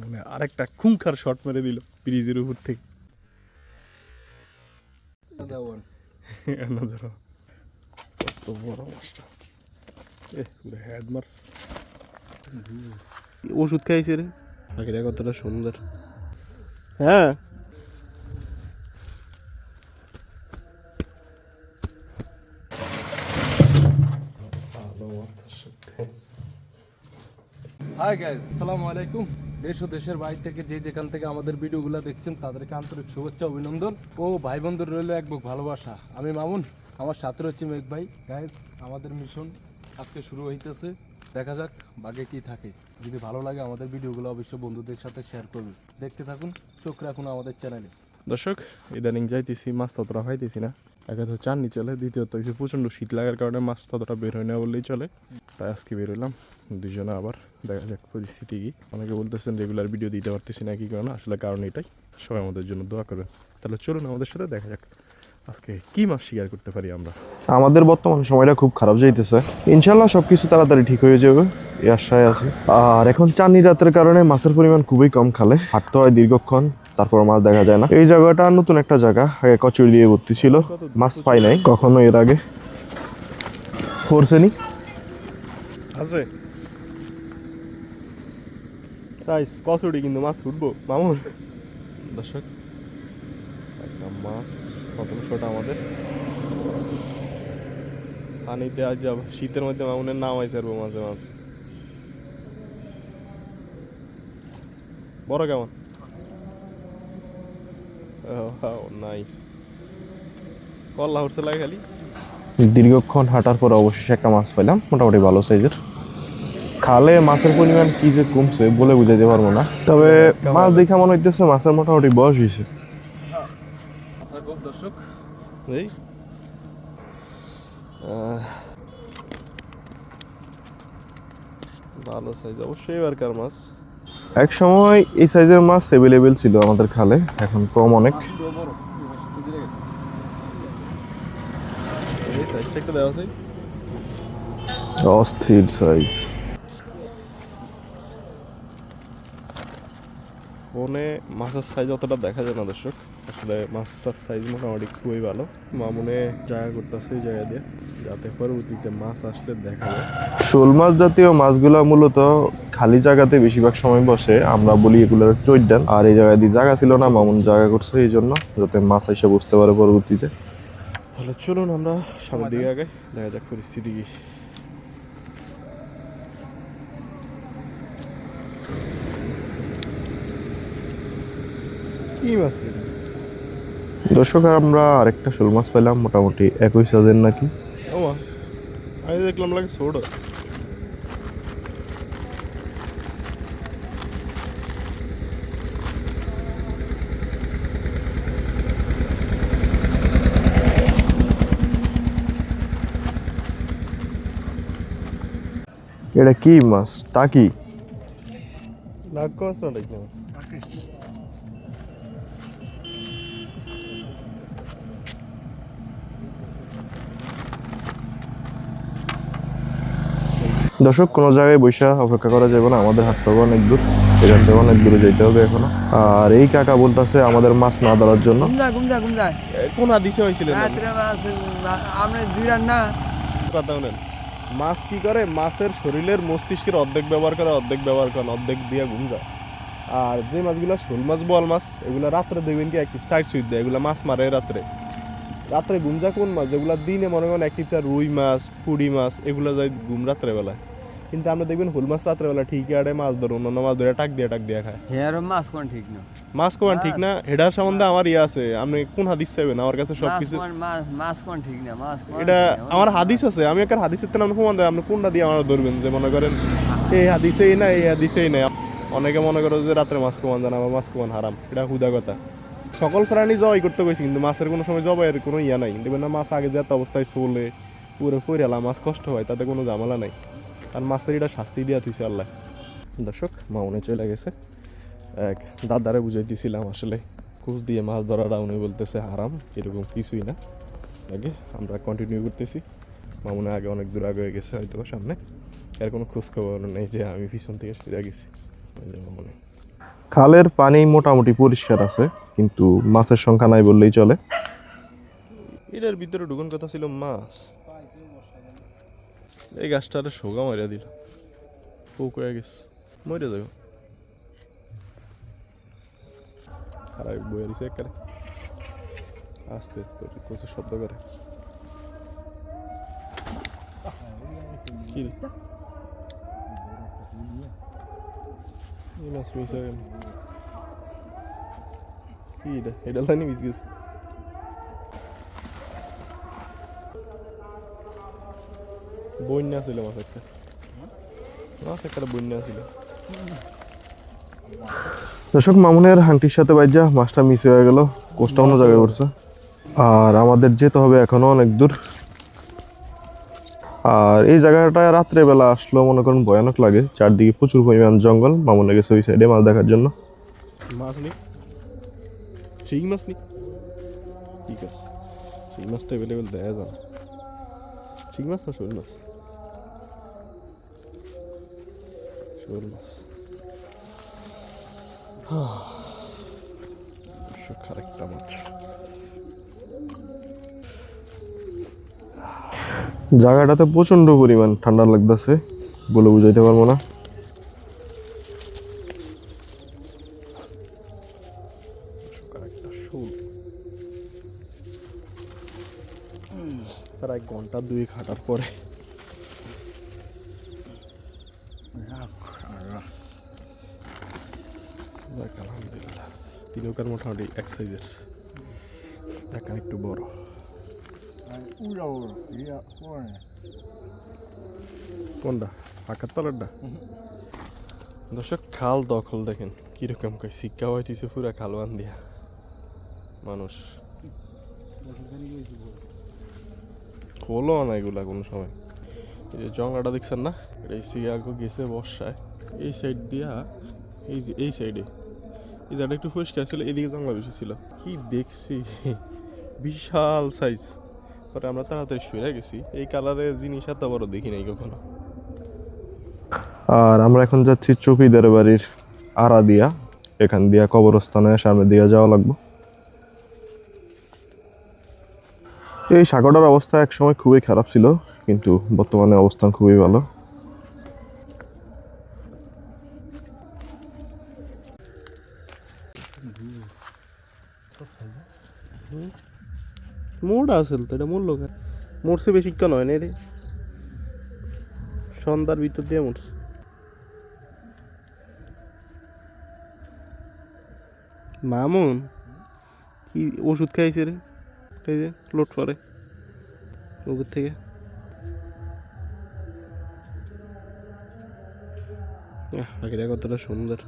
মানে আরেকটা খুঙ্খার শট মেরে দিল ব্রিজের উপর থেকে। কত বড় মাছটা, হেড মাছ। ওষুধ খাইছে রে, পাখিটা কতটা সুন্দর। হ্যাঁ হাই গাইস, আসসালামু আলাইকুম। দেশ ও দেশের বাইরে থেকে যে যেখান থেকে আমাদের ভিডিওগুলো দেখছেন তাদেরকে আন্তরিক শুভেচ্ছা অভিনন্দন ও ভাই বন্ধুর রইল এক বুক ভালোবাসা। আমি মামুন, আমার সাথে রয়েছে মেঘ ভাই। গাইস, আমাদের মিশন আজকে শুরু হইতেছে, দেখা যাক বাগে কি থাকে। যদি ভালো লাগে আমাদের ভিডিওগুলো অবশ্যই বন্ধুদের সাথে শেয়ার করবেন। দেখতে থাকুন, চোখ রাখুন আমাদের চ্যানেলে। দর্শক, ইদানিং যাইতেছি, মাছ ততটা পাইতেছি না। একে তো চাননি চলে, দ্বিতীয়ত হচ্ছে প্রচণ্ড শীত লাগার কারণে মাছ ততটা বের হয় না বললেই চলে। তাই আজকে বের হইলাম দুজনে, আবার দেখা যাক পরিস্থিতি কি। অনেকে বলতেছেন রেগুলার ভিডিও দিতে পারতেছি না, কি কারণে? আসলে কারণ এটাই, সবাই আমাদের জন্য দোয়া করবেন। তাহলে চলুন আমাদের সাথে, দেখা যাক আজকে কি মাছ শিকার করতে পারি আমরা। আমাদের বর্তমান সময়টা খুব খারাপ যাইতেছে, ইনশাল্লাহ সবকিছু তাড়াতাড়ি ঠিক হয়ে যাবে এই আশায় আছে। আর এখন চাঁদনি রাতের কারণে মাছের পরিমাণ খুবই কম, খালে হাঁটতে হয় দীর্ঘক্ষণ, তারপর মাছ দেখা যায় না। এই জায়গাটা নতুন একটা জায়গা, আগে কচুরি দিয়ে ভর্তি ছিল, মাছ পাই নাই কখনো এর আগে। পড়ছেনি আছে সাইজ কচুরি, কিন্তু মাছ উঠবো মামুন। দর্শক, একটা মাছ প্রথম শট আমাদের পানিতে। আজ যাব শীতের মধ্যে মামুনের নাম আইসে আর মাঝে মাছ বড় কেমন? নাইস, কল্লা উঠছে লাগে খালি। দীর্ঘক্ষণ হাঁটার পর অবশেষে একটা মাছ পেলাম, মোটামুটি ভালো সাইজের। খালে মাছের পরিমাণ কি যে কমছে বলে বুঝাইতে পারবো না, তবে মাছ দেখা মনে হইতেছে মাছের মোটামুটি বয়স হয়েছে। দর্শক, এই ভালো সাইজ অবশ্যই এবারকার মাছ। এক সময় এই সাইজের মাছ অ্যাভেলেবেল ছিল আমাদের খালে, এখন কম অনেক। অস্থির সাইজ। ফোনে মাছের সাইজ অতটা দেখা যায় না দর্শক, আসলে মাছটার সাইজ মোটামুটি খুবই ভালো। মামুনে জায়গা করতেছে এই জায়গা দিয়ে, যাতে পরবর্তীতে মাছ আসলে দেখা যায়। শোল মাছ জাতীয় মাছগুলা মূলত খালি জায়গাতে বেশিরভাগ সময় বসে, আমরা বলি এগুলোর চৈডান। আর এই জায়গায় দিয়ে জায়গা ছিল না, মামুন জায়গা করছে এই জন্য, যাতে মাছ এসে বুঝতে পারে পরবর্তীতে। তাহলে চলুন আমরা সামনের দিকে আগে, দেখা যাক পরিস্থিতি কি। কি মাছ রে দর্শক, আমরা আরেকটা শোল মাছ পেলাম, মোটামুটি একই সাইজের নাকি। ওমা, আমি দেখলাম লাগে ছোট। এটা কি মাছ? টাকি? লাগ মাছ না দেখলাম। দর্শক, কোনো জায়গায় বৈশা অপেক্ষা করা যাবে না, আমাদের হাঁটতে হবে অনেক দূর, এখান থেকে অনেক দূরে যেতে হবে এখনো। আর এই কাকা বলতেছে আমাদের মাছ না ধরার জন্য। কোন হাদিসে হয়েছিল কথা বলেন? মাছ কি করে, মাছের শরীরের মস্তিষ্কের অর্ধেক ব্যবহার করে, অর্ধেক ব্যবহার করেন, অর্ধেক দিয়ে ঘুম যায়। আর যে মাছগুলো শোল মাছ, বল মাছ, এগুলো রাত্রে দেখবেন কি অ্যাক্টিভ সাইড সুইট দেয়, এগুলো মাছ মারে রাত্রে। রাত্রে ঘুম যায় কোন মাছ? যেগুলো দিনে মনে করেন অ্যাক্টিভটা রুই মাছ, পুঁটি মাছ, এগুলো যায় ঘুম রাত্রেবেলায়। কিন্তু আপনি দেখবেন শোল মাছ রাত্রেবেলা ঠিকই আড়ে মাছ ধরুন, অন্য মাছ ধরে টাক দিয়ে খায়। মাছ কোন ঠিক না, মাছ কোন ঠিক না, হেডার সম্বন্ধে আমার ইয়ে আছে। আপনি কোন হাদিস চাইবেন? আমার কাছে সবকিছু মাছ কোন ঠিক না, মাছ এটা আমার হাদিস আছে। আমি একটা হাদিসের তেন আপনি প্রমাণ দেয়, আপনি কোনটা দিয়ে আমার ধরবেন? যে মনে করেন এই হাদিসেই না, এই হাদিসেই নাই। অনেকে মনে করো যে রাত্রে মাছ কমান জানা, আমার মাছ কমান হারাম, এটা হুদা কথা। সকল প্রাণী জবাই করতে গেছি, কিন্তু মাছের কোনো সময় জবাইয়ের কোনো ইয়া নাই। দেখবেন না, মাছ আগে যেত অবস্থায় চলে পুরো ফইরালা, মাছ কষ্ট হয়, তাতে কোনো ঝামেলা নাই। আর মাছের এটা শাস্তি দিয়া তুইছে আল্লাহ। দর্শক, মামুনে চলে গেছে, এক দাদারে বুঝাই দিছিলাম আসলে কুচ দিয়ে মাছ ধরাটা, উনি বলতেছে হারাম, এরকম কিছুই না। আগে আমরা কন্টিনিউ করতেছি। মামুনে আগে অনেক দূর আগে হয়ে গেছে, হয়তো সামনে এর কোনো খোঁজ খবর নেই যে আমি পিছন থেকে সরে গেছি। মামুনে খালের পানি মোটামুটি পরিষ্কার আছে, কিন্তু মাছের সংখ্যা নাই বললেই চলে। এটার ভিতরে ঢুকুন কথা ছিল মাছ। এই গাছটারে সোগা মারিয়া দিল, পোক হয়ে গেছে, মরে যাবে। খারাপ বইয়া দিছে একেবারে, আস্তে তোর কোথাও শব্দ করে। কি রে? এই মাছ মিস হয়ে গেল। কি এটা? এটা লাইনে মিস গেছে। বন্যা ছিল মাছ একটা, বন্যা ছিল। দর্শক, মামুনের হাংটির সাথে বাইজা মাছটা মিস হয়ে গেল, কোষটা অন্য জায়গায় পড়ছে। আর আমাদের যেতে হবে এখনো অনেক দূর। আর এই জায়গাটা রাত্রে বেলা আসলো মনে করেন ভয়ানক লাগে, চারদিকে প্রচুর পরিমাণ জঙ্গল। মামুনে গেছে ওই সাইডে মাছ দেখার জন্য। মাছ নেই, শিং মাছ নেই, ঠিক আছে। শিং মাছ তো অ্যাভেলেবেল দেয়া যায় না। শিং মাছ না শোল মাছ? শোল মাছ। আরেকটা মাছ। জায়গাটাতে প্রচন্ড পরিমাণ ঠান্ডা লাগতেছে, বলে বুঝাইতে পারবো না। প্রায় ঘন্টা দুই খাটার পরে আলহামদুলিল্লাহ তিনকার মোটামুটি এক সাইজের, দেখা একটু বড়। কোনটা? পাকার তলারটা? দর্শক, খাল দখল দেখেন কিরকম শিক্ষা হইতেছে পুরা খালবান দিয়া মানুষ। হলো না এগুলা কোনো সময়। এই যে জঙ্গলাটা দেখছেন না, এই সিয়াগো গেছে বর্ষায় এই সাইড দিয়া, এই যে এই সাইডে এই জায়গাটা একটু পরিষ্কার ছিল, এদিকে জঙ্গল বেশি ছিল। কি দেখছি, বিশাল সাইজ। পরে আমরা তাড়াতাড়ি শুয়ে গেছি, এই কালারের জিনিস এত বড় দেখি নাই কখনো। আর আমরা এখন যাচ্ছি চৌকিদার বাড়ির আড়া দিয়া, এখান দিয়া কবরস্থানের সামনে দিয়ে যাওয়া লাগবে। এই সাগরটার অবস্থা এক সময় খুবই খারাপ ছিল, কিন্তু বর্তমানে অবস্থান খুবই ভালো। মোড় আসল তো, এটা মূল লোক মরছে বেশিক্ষণ হয় না রে, সন্ধ্যার ভিতর দিয়ে মরছে। মামুন কি ওষুধ খাইছে রে, এই যে লোড করে ওগুর থেকে। পাখিটা কতটা সুন্দর,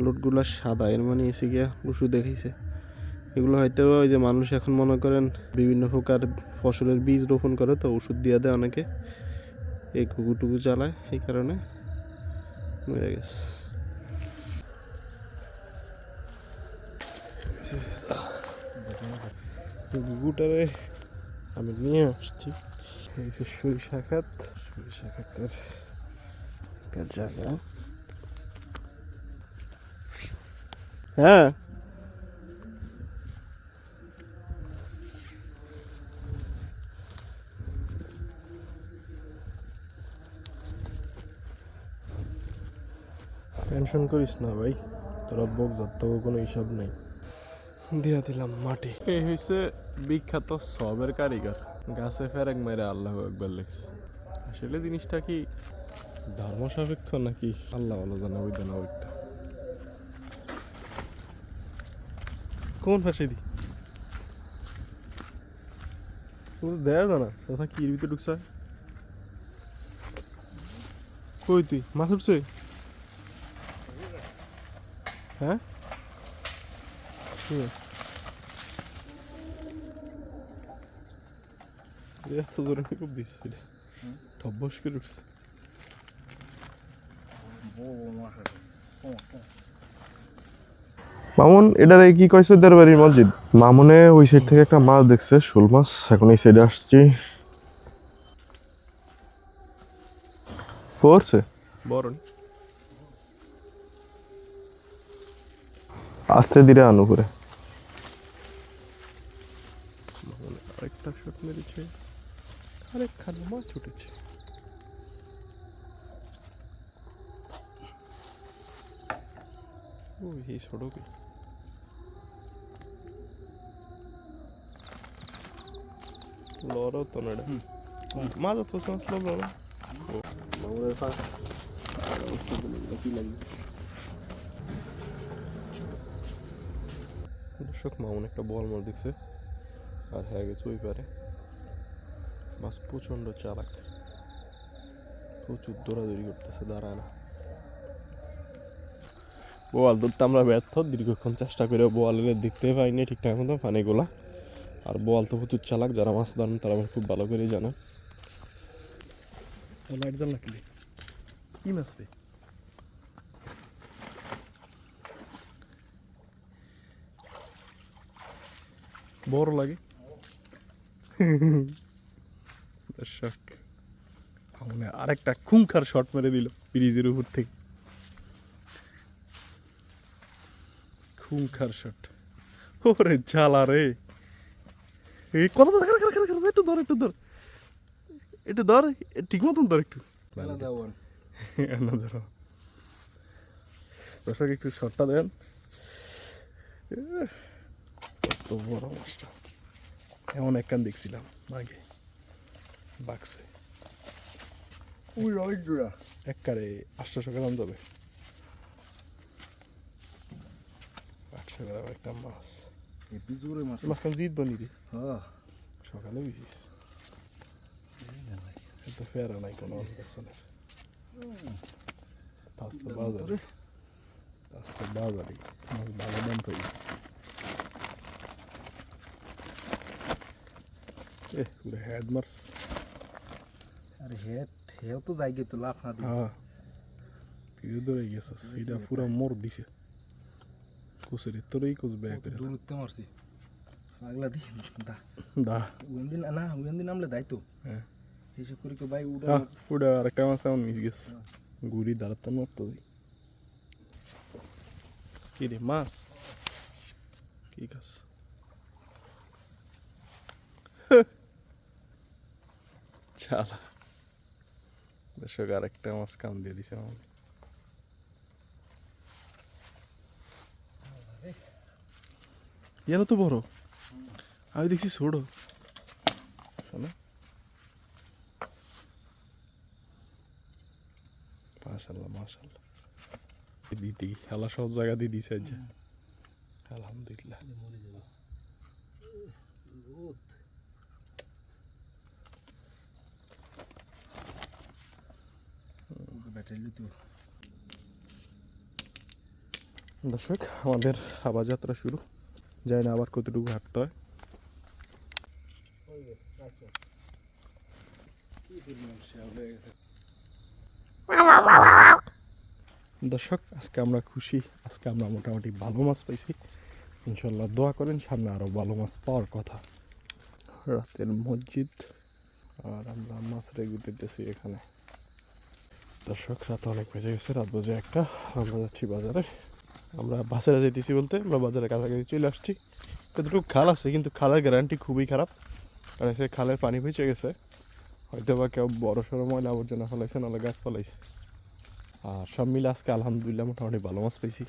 লোটগুলা সাদা, এর মানে এসে গিয়া ওষুধ দেখাইছে। এগুলো হয়তো ওই যে মানুষ এখন মনে করেন বিভিন্ন প্রকার ফসলের বীজ রোপণ করে, তো ওষুধ দিয়ে দেয় অনেকে, এই কুকুরটুকু চালায়, এই কারণে মরে গেছে। গুটারে আমি নিয়ে আসছি, এই যে সরিষা খাত, সরিষা খাতের একটা জায়গা। হ্যাঁ, টেনশন করিস না ভাই, তোরা বক যাত্রা কোনো হিসাব নেই। দিয়া দিলাম মাটি। এই হয়েছে বিখ্যাত সবের কারিগর, গাছে ফেরেক মেরে আল্লাহ একবার লেখছে। আসলে জিনিসটা কি ধর্ম সাপেক্ষ নাকি আল্লাহ ভালো জানা, ওই জানা ওইটা। কোন ফাঁসি দি দেয়া জানা কথা কি এর ভিতরে ঢুকছে? কই তুই মাছ উঠছে? হ্যাঁ, এত জোরে খুব দিচ্ছে, ঠব্বস করে উঠছে। মামুন এটারে কি কইছে দরবারি মসজিদ? মামুনে ওই সাইড থেকে একটা মাছ দেখছে, শোল মাছ। এখন এই সাইডে আসছি, পড়ছে বড় আস্তে ধীরে আনু করে। আরেকটা শট মেরেছে, আরেকখানে মাছ উঠেছে। ওই এই সড়কে লড়ো তো না মাছ তো সমস্ত লড়ো মামুনের পা অবস্থা বলে কি লাগবে। দর্শক মামুন একটা বল মার দেখছে আর হ্যাঁ গেছে ওই পারে। মাছ প্রচণ্ড চালাক, প্রচুর দৌড়াদৌড়ি করতেছে, দাঁড়ায় না। বোয়াল ধরতে আমরা ব্যর্থ, দীর্ঘক্ষণ চেষ্টা করে বোয়ালের দেখতে পাইনি ঠিকঠাক মতো পানিগুলা। আর বোয়াল তো প্রচুর চালাক, যারা মাছ ধরেন তারা আমার খুব ভালো করেই জানে। লাইট জ্বাল না কিলি কি মাছ রে? বড় লাগে। দর্শক মানে আরেকটা খুঙ্খার শট মেরে দিল ব্রিজের উপর থেকে। খুঙ্খার শট, ওরে জ্বালা রে। এই কত একটু ধর, একটু ধর, একটু ধর, ঠিক মতন ধর একটু। না ধরো দর্শক, একটু শটটা দেন। কত বড় মাছটা, এমন একখান দেখছিলাম আগে বাক্সে। একবারে 800 গ্রাম যাবে, 800 গ্রাম একটা মাছ। মাছখান জিত বানি রে সকালে বিশিস তো ফেরা নাই কোনো অসুবিধা। আস্তে বাজারে, আস্তে বাজারে মাছ ভালো দাম পাই। পুরো হেড মার্স। আরে হেও তো যাই তো লাভ না দিয়ে। হ্যাঁ ফিরে ধরে গেছে, সেটা পুরো মোর দিছে। কুসের তোরই কুস ব্যাগ করে দূর উঠতে মারছি আগলা দি দা দা ওইদিন না ওইদিন নামলে দাই তো। হ্যাঁ হিসাব করে কি ভাই উড়া হ্যাঁ ওটা আরেকটা মাছ এমন মিস গেছে, গুড়ি দাঁড়াতাম মারতো। কি রে মাছ কি গাছ? চালা দর্শক আরেকটা মাছ কাম দিয়ে দিছে আমাকে। এরা তো বড়, আমি দেখছি ছোট। শোনা মাশাল্লাহ মাশাল্লাহ, দিদি খেলা সব জায়গা দিয়ে দিছে আজ আলহামদুলিল্লাহ। দর্শক আমাদের আবার যাত্রা শুরু, যাই না আবার কতটুকু হাঁটতে হয়। দর্শক আজকে আমরা খুশি, আজকে আমরা মোটামুটি ভালো মাছ পাইছি। ইনশাল্লাহ দোয়া করেন সামনে আরও ভালো মাছ পাওয়ার কথা। রাতের মসজিদ আর আমরা মাছ রেগুতেছি এখানে। দর্শক রাত অনেক বেজে গেছে, রাত বাজে 1টা। আমরা যাচ্ছি বাজারে। আমরা বাজারে যেতেছি বলতে আমরা বাজারের কাছাকাছি চলে আসছি। এতটুকু খাল আছে কিন্তু খালের গ্যারান্টি খুবই খারাপ, কারণ সে খালের পানি ভেসে গেছে। হয়তো বা কেউ বড় সড়ো ময়লা আবর্জনা ফেলাইছে, নাহলে গাছ ফেলাইছে। আর সব মিলে আজকে আলহামদুলিল্লাহ মোটামুটি ভালো মাছ পেয়েছি,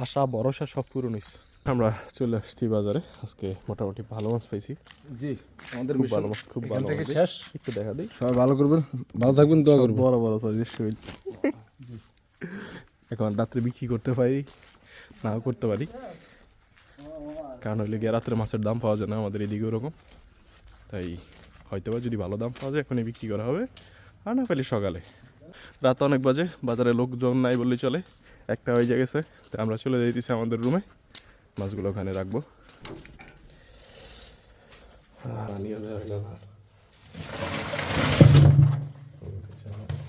আশা ভরসা সব পূরণ হয়েছে। আমরা চলে আসছি বাজারে, আজকে মোটামুটি ভালো মাছ পাইছি। জি আমাদের খুব ভালো মাছ, খুব ভালো থেকে মাছ। শেষ, একটু দেখা দিই। সবাই ভালো করবেন, ভালো থাকবেন, দোয়া করবেন। বড় বড় সাইজের শৈল এখন রাত্রে বিক্রি করতে পারি, নাও করতে পারি, কারণ হইলে গিয়ে রাত্রে মাছের দাম পাওয়া যায় না আমাদের এদিকে ওরকম। তাই হয়তো বা যদি ভালো দাম পাওয়া যায় এখনই বিক্রি করা হবে, আর না পেলে সকালে। রাত অনেক বাজে, বাজারে লোকজন নাই বললেই চলে, 1টা হয়ে গেছে। তাই আমরা চলে যেতেছি আমাদের রুমে, মাছগুলো ওখানে রাখবো।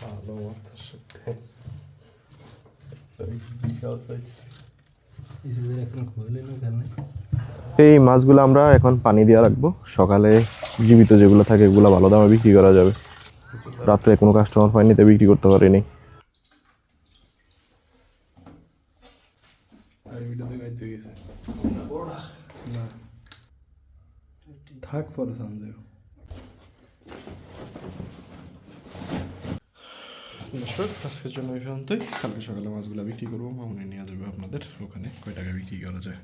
ভালো মাছ সত্যি বিশাল সাইজ। এই মাছগুলো আমরা এখন পানি দিয়ে রাখবো, সকালে জীবিত যেগুলো থাকে এগুলো ভালো দামে বিক্রি করা যাবে। রাত্রে কোনো কাস্টমার পাইনি তাই বিক্রি করতে পারিনি। আর ভিডিওতে গাইতে গেছে না থাক পরে সানজেও দর্শক আজকের জন্য এই পর্যন্তই। কালকে সকালে মাছগুলো বিক্রি করবো, মামুনি নিয়ে যাবে আপনাদের ওখানে কয় টাকা বিক্রি করা যায়।